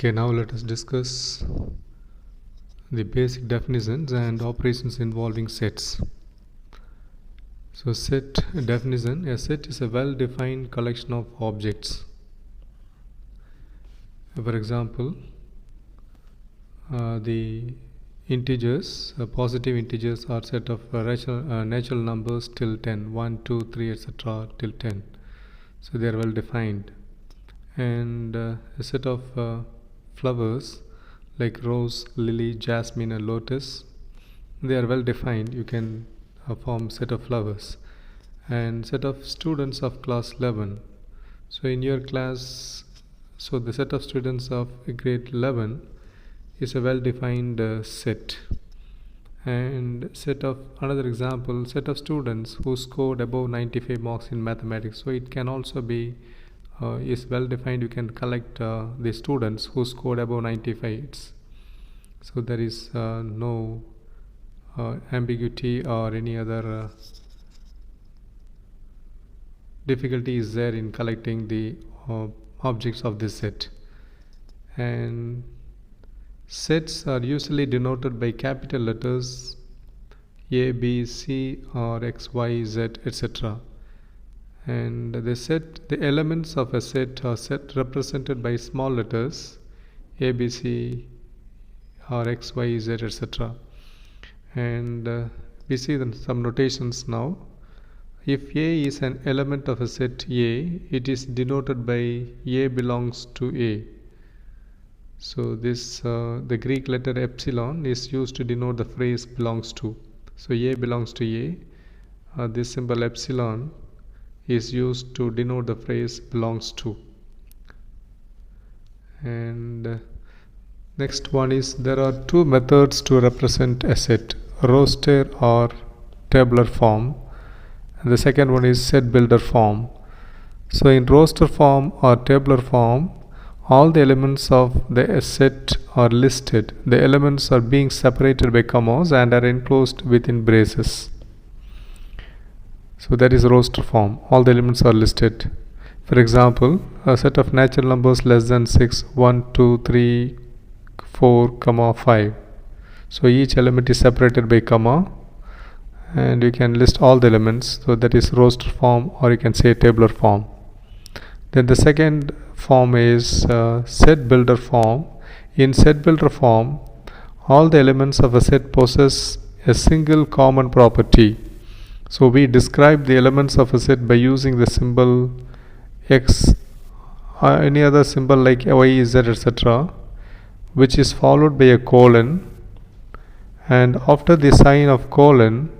Okay, now let us discuss the basic definitions and operations involving sets. So set definition: a set is a well-defined collection of objects. For example, the integers, positive integers are set of natural numbers till 10, 1, 2, 3, etc. till 10. So they are well defined. And a set of flowers like rose, lily, jasmine and lotus, they are well defined. You can form set of flowers. And set of students of class 11. So in your class, so the set of students of grade 11 is a well defined set. And set of another example, set of students who scored above 95 marks in mathematics. So it can also be is well defined. You can collect the students who scored above 95. So there is no ambiguity or any other difficulty is there in collecting the objects of this set. And sets are usually denoted by capital letters A, B, C or X, Y, Z, etc. And the elements of a set are set represented by small letters A, B, C or X, Y, Z, etc. And we see some notations now. If A is an element of a set A, it is denoted by A belongs to A. So this the Greek letter epsilon is used to denote the phrase belongs to. So A belongs to A. This symbol epsilon is used to denote the phrase belongs to. And next one is, there are two methods to represent a set: roster or tabular form, and the second one is set builder form. So in roster form or tabular form, all the elements of the set are listed. The elements are being separated by commas and are enclosed within braces. So that is roster form. All the elements are listed. For example, a set of natural numbers less than 6, 1, 2, 3, 4, 5. So each element is separated by comma and you can list all the elements. So that is roster form, or you can say tabular form. Then the second form is set builder form. In set builder form, all the elements of a set possess a single common property. So we describe the elements of a set by using the symbol X or any other symbol like Y, Z, etc., which is followed by a colon, and after the sign of colon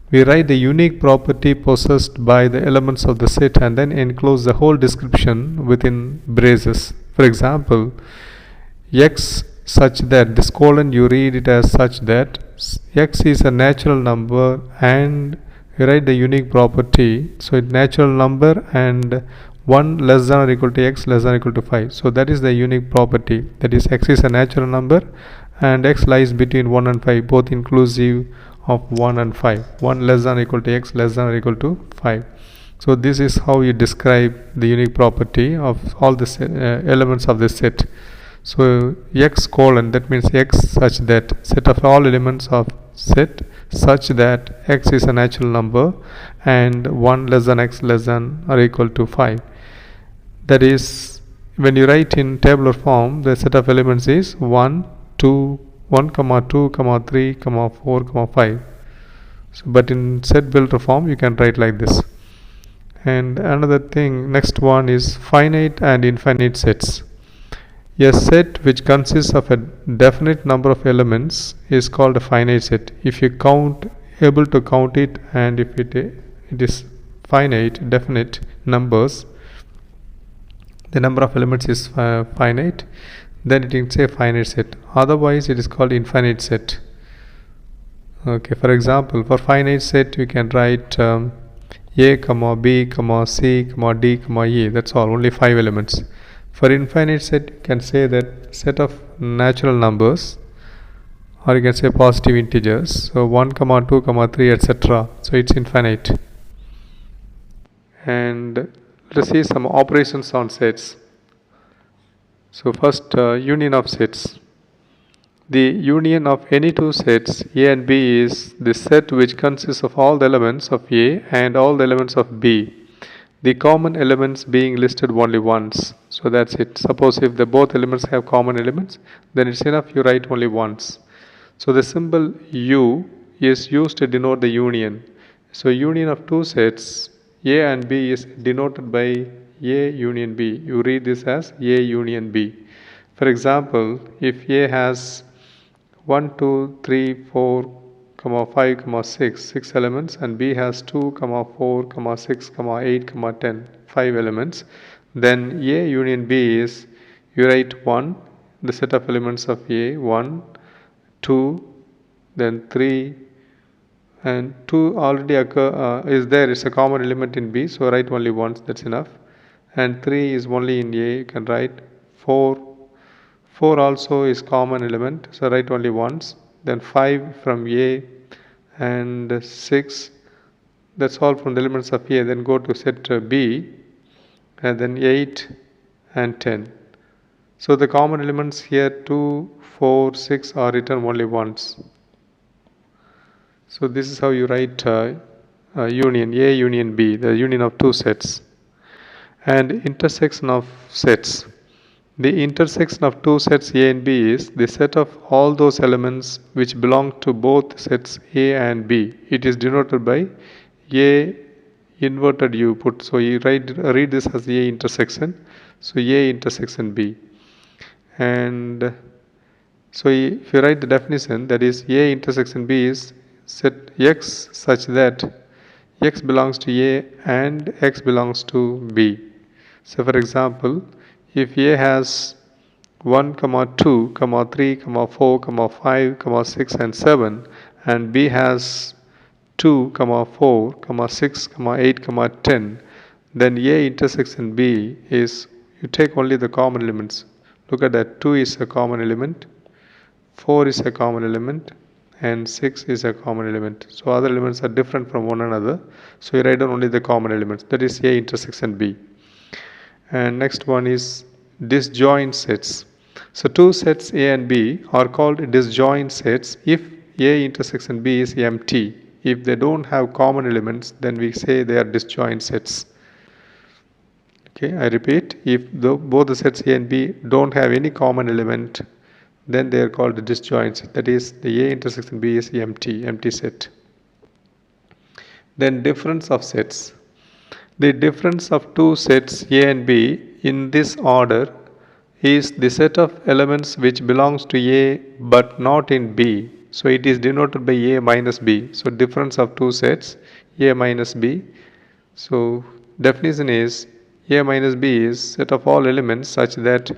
we write the unique property possessed by the elements of the set and then enclose the whole description within braces. For example, X such that, this colon you read it as such that X is a natural number, and you write the unique property. So it's natural number and 1 less than or equal to X less than or equal to 5. So that is the unique property. That is, X is a natural number and X lies between 1 and 5, both inclusive of 1 and 5. 1 less than or equal to X less than or equal to 5. So this is how you describe the unique property of all the elements of this set. So X colon, that means X such that, set of all elements of set such that X is a natural number and 1 less than X less than or equal to 5. That is, when you write in tabular form, the set of elements is 1, 2, 1, 2, 3, 4, 5. So, but in set builder form you can write like this. And another thing, next one is finite and infinite sets. A set which consists of a definite number of elements is called a finite set. If you able to count it, and if it is finite, definite numbers, the number of elements is finite, then it is a finite set. Otherwise it is called infinite set. Okay, for example, for finite set you can write A, B, C, D, E. That's all, only 5 elements. For infinite set, you can say that set of natural numbers, or you can say positive integers. So 1, 2, 3, etc. So it's infinite. And let us see some operations on sets. So first, union of sets. The union of any two sets A and B is the set which consists of all the elements of A and all the elements of B, the common elements being listed only once. So that's it. Suppose if the both elements have common elements, then it's enough you write only once. So the symbol U is used to denote the union. So union of two sets A and B is denoted by A union B. You read this as A union B. For example, if A has 1, 2, 3, 4, 5, 6 elements, and B has 2, 4, 6, 8, 10 5 elements, then A union B is, you write 1, the set of elements of A, 1, 2, then 3, and 2 already is there, it's a common element in B, so write only once, that's enough. And 3 is only in A, you can write 4. 4 also is common element, so write only once. Then 5 from A, and 6, that's all from the elements of A. Then go to set B, and then 8 and 10. So the common elements here 2, 4, 6 are written only once. So this is how you write union A union B, the union of two sets. And intersection of sets. The intersection of two sets A and B is the set of all those elements which belong to both sets A and B. It is denoted by A inverted U put. So you read this as A intersection. So A intersection B. And so if you write the definition, that is A intersection B is set X such that X belongs to A and X belongs to B. So for example, if A has 1, 2, 3, 4, 5, 6 and 7, and B has 2, 4, 6, 8, 10, then A intersection B is, you take only the common elements. Look at that, 2 is a common element, 4 is a common element, and 6 is a common element. So other elements are different from one another. So you write down only the common elements. That is A intersection B. And next one is disjoint sets. So two sets A and B are called disjoint sets if A intersection B is empty. If they don't have common elements, then we say they are disjoint sets. Okay, I repeat, if both the sets A and B don't have any common element, then they are called disjoint sets. That is, the A intersection B is empty set. Then difference of sets. The difference of two sets A and B in this order is the set of elements which belongs to A but not in B. So it is denoted by A minus B. So difference of two sets A minus B. So definition is A minus B is set of all elements such that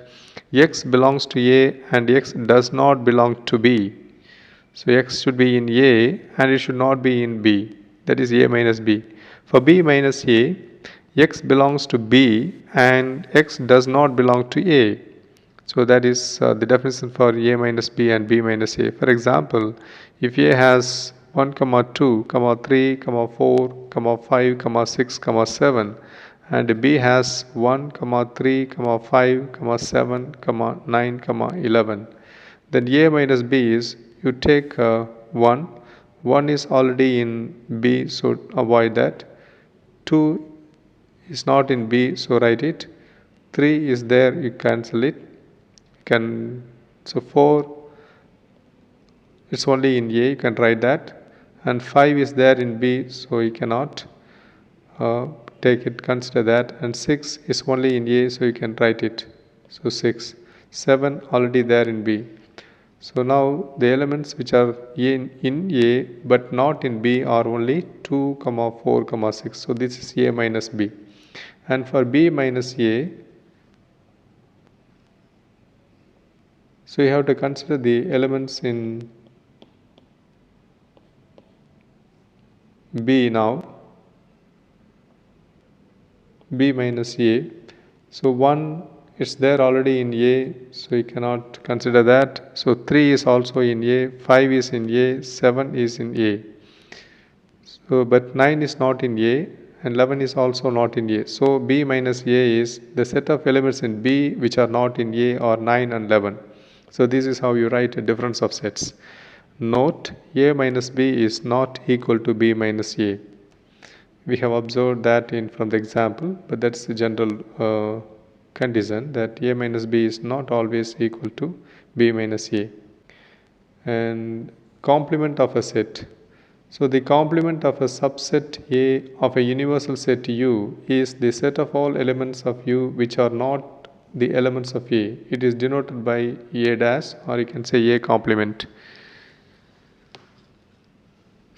X belongs to A and X does not belong to B. So X should be in A and it should not be in B. That is A minus B. For B minus A, X belongs to B and X does not belong to A. So that is the definition for A minus B and B minus A. For example, if A has 1, 2, 3, 4, 5, 6, 7, and B has 1, 3, 5, 7, 9, 11, then A minus B is, you take 1. 1 is already in B, so avoid that. 2 is not in B, so write it. 3 is there, you cancel it. So 4 it's only in A, you can write that. And 5 is there in B, so you cannot take it, consider that. And 6 is only in A, so you can write it. So 6. 7 already there in B. So now the elements which are in A but not in B are only 2, 4, 6. So this is A minus B. And for B minus A, so you have to consider the elements in B now. B minus A. So 1 is there already in A, so you cannot consider that. So 3 is also in A, 5 is in A, 7 is in A. So but 9 is not in A, and 11 is also not in A. So B minus A is the set of elements in B which are not in A are 9 and 11. So this is how you write a difference of sets. Note, A minus B is not equal to B minus A. We have observed that from the example, but that's the general condition that A minus B is not always equal to B minus A. And complement of a set. So the complement of a subset A of a universal set U is the set of all elements of U which are not the elements of A. It is denoted by A dash, or you can say A complement.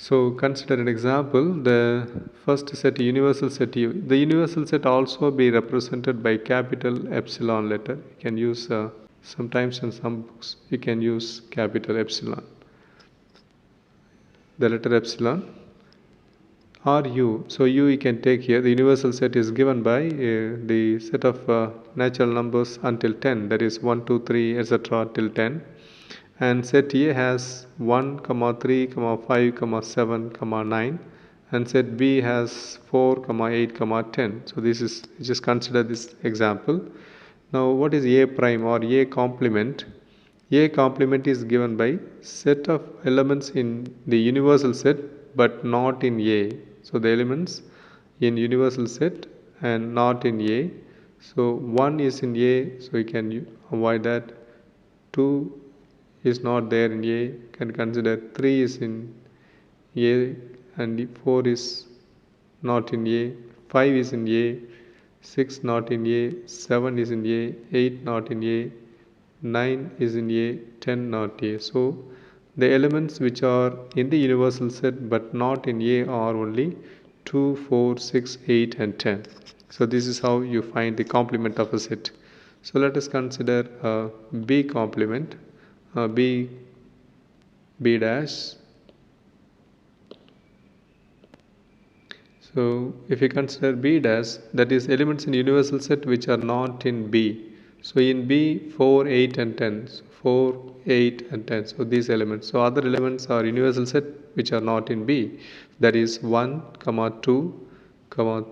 So consider an example, the first set, universal set U. The universal set also be represented by capital epsilon letter. You can use sometimes in some books you can use capital epsilon. The letter epsilon or U. So U you can take here. The universal set is given by the set of natural numbers until 10, that is 1, 2, 3, etc. till 10. And set A has 1, 3, 5, 7, 9, and set B has 4, 8, 10. So this is, just consider this example. Now what is A prime or A complement? A complement is given by set of elements in the universal set but not in A. So the elements in universal set and not in A. So 1 is in A, so you can avoid that. 2 is not there in A, can consider 3 is in A, and 4 is not in A, 5 is in A, 6 not in A, 7 is in A, 8 not in A, 9 is in A, 10 not A. So the elements which are in the universal set but not in A are only 2, 4, 6, 8 and 10. So this is how you find the complement of a set. So let us consider B complement. B dash. So if you consider B dash, that is elements in universal set which are not in B. So in B 4, 8 and 10. So 4, 8 and 10. So these elements. So other elements are universal set which are not in B. That is 1, 2,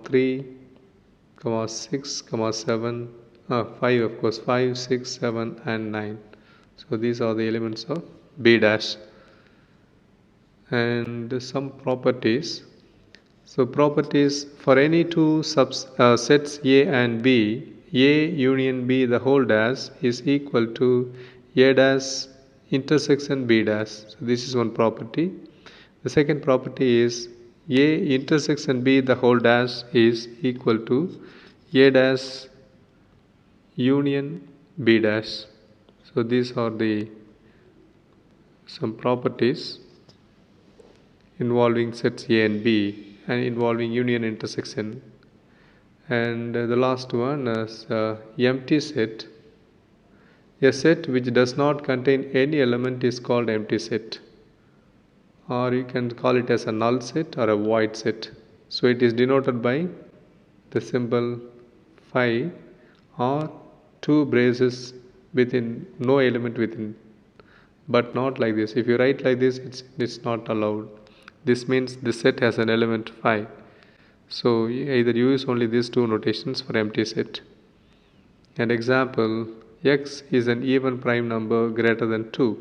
3, 6, 7, 5 of course, 5, 6, 7 and 9. So these are the elements of B dash. And some properties. So properties, for any two sets A and B, A union B the whole dash is equal to A dash intersection B dash. So this is one property. The second property is A intersection B the whole dash is equal to A dash union B dash. So these are some properties involving sets A and B and involving union intersection. And the last one is empty set. A set which does not contain any element is called empty set, or you can call it as a null set or a void set. So it is denoted by the symbol phi or two braces within, no element within, but not like this. If you write like this, it's not allowed. This means the set has an element phi. So you either use only these two notations for empty set. An example, x is an even prime number greater than 2.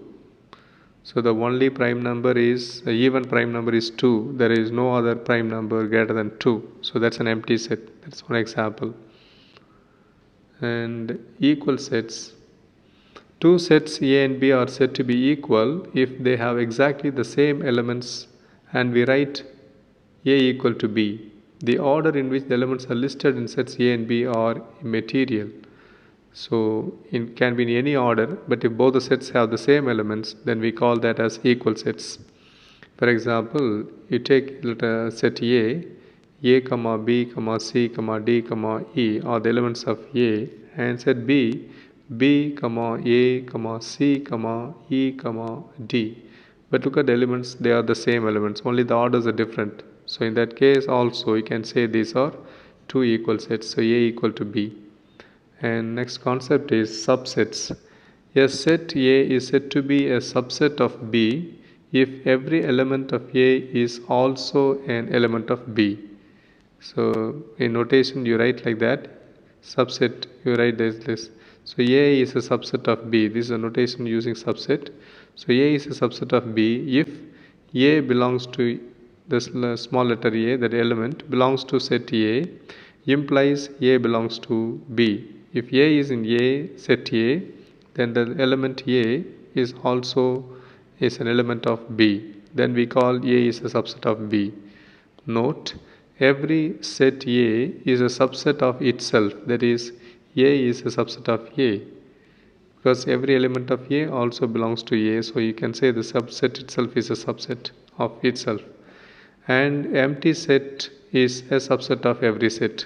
So the only prime number is, the even prime number is 2. There is no other prime number greater than 2. So that's an empty set. That's one example. And equal sets. Two sets A and B are said to be equal if they have exactly the same elements and we write A equal to B. The order in which the elements are listed in sets A and B are immaterial. So it can be in any order, but if both the sets have the same elements, then we call that as equal sets. For example, you take set A, B, C, D, E are the elements of A, and set B, A, C, E, D. But look at the elements, they are the same elements, only the orders are different. So in that case also you can say these are two equal sets, so A equal to B. And next concept is subsets. A set A is said to be a subset of B if every element of A is also an element of B. So in notation you write like that. Subset you write this. So A is a subset of B. This is a notation using subset. So A is a subset of B if A belongs to the small letter A, that element belongs to set A, implies A belongs to B. If A is in A set A, then the element A is also is an element of B. Then we call A is a subset of B. Note, every set A is a subset of itself, that is, A is a subset of A, because every element of A also belongs to A, so you can say the subset itself is a subset of itself. And empty set is a subset of every set.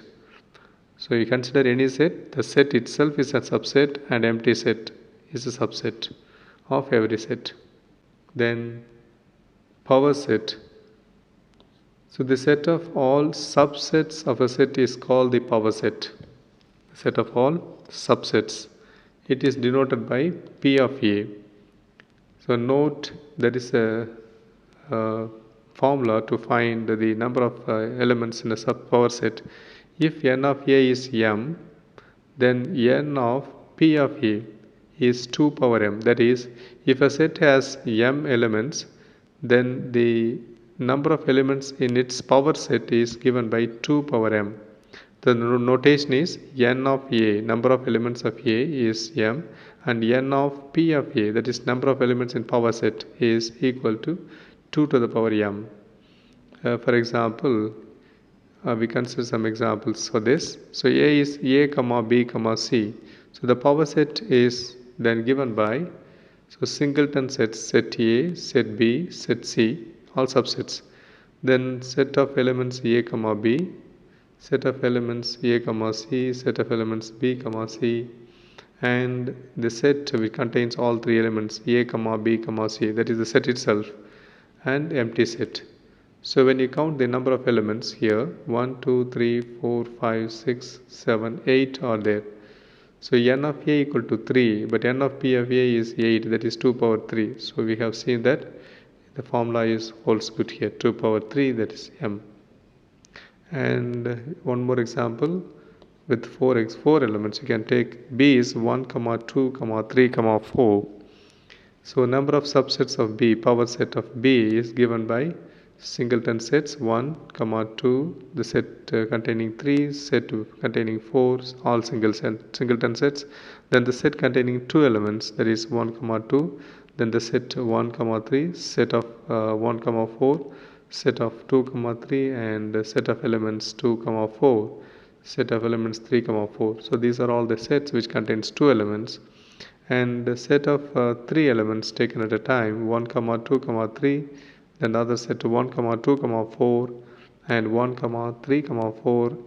So you consider any set, the set itself is a subset and empty set is a subset of every set. Then power set. So the set of all subsets of a set is called the power set. The set of all subsets. It is denoted by P of A. So note there is a formula to find the number of elements in a power set. If n of A is m, then n of P of A is 2 power m. That is, if a set has m elements, then the number of elements in its power set is given by 2 power m. The notation is n of A, number of elements of A is m, and n of P of A, that is number of elements in power set, is equal to 2 to the power m. For example, we consider some examples for this. So A is A, comma B, comma C. So the power set is then given by singleton sets, set A, set B, set C, all subsets. Then set of elements A, comma B, set of elements A, comma C, set of elements B, comma C, and the set which contains all three elements A, comma B, comma C, that is the set itself, and empty set. So when you count the number of elements here, 1, 2, 3, 4, 5, 6, 7, 8 are there. So n of A equal to 3, but n of P of A is 8, that is 2 power 3. So we have seen that the formula holds good here, 2 power 3, that is m. And one more example with 4 elements. You can take B is 1, 2, 3, 4. So number of subsets of B, power set of B, is given by singleton sets 1, 2, the set containing 3, set containing 4, all singleton sets. Then the set containing 2 elements, that is 1, 2. Then the set 1, 3, set of 1, 4, set of 2, 3, and set of elements 2, 4, set of elements 3, 4. So these are all the sets which contains 2 elements. And the set of 3 elements taken at a time, 1, 2, 3, then the other set 1, 2, 4, and 1, 3, 4,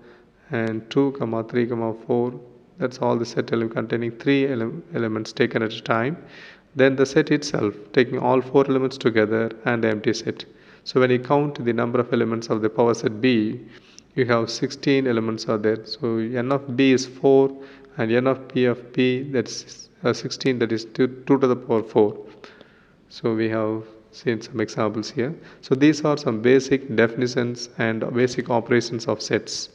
and 2, 3, 4. That's all the set containing 3 elements taken at a time. Then the set itself, taking all 4 elements together, and the empty set. So when you count the number of elements of the power set B, you have 16 elements are there. So n of B is 4, and n of P of B, that's 16, that is 2 to the power 4. So we have seen some examples here. So these are some basic definitions and basic operations of sets.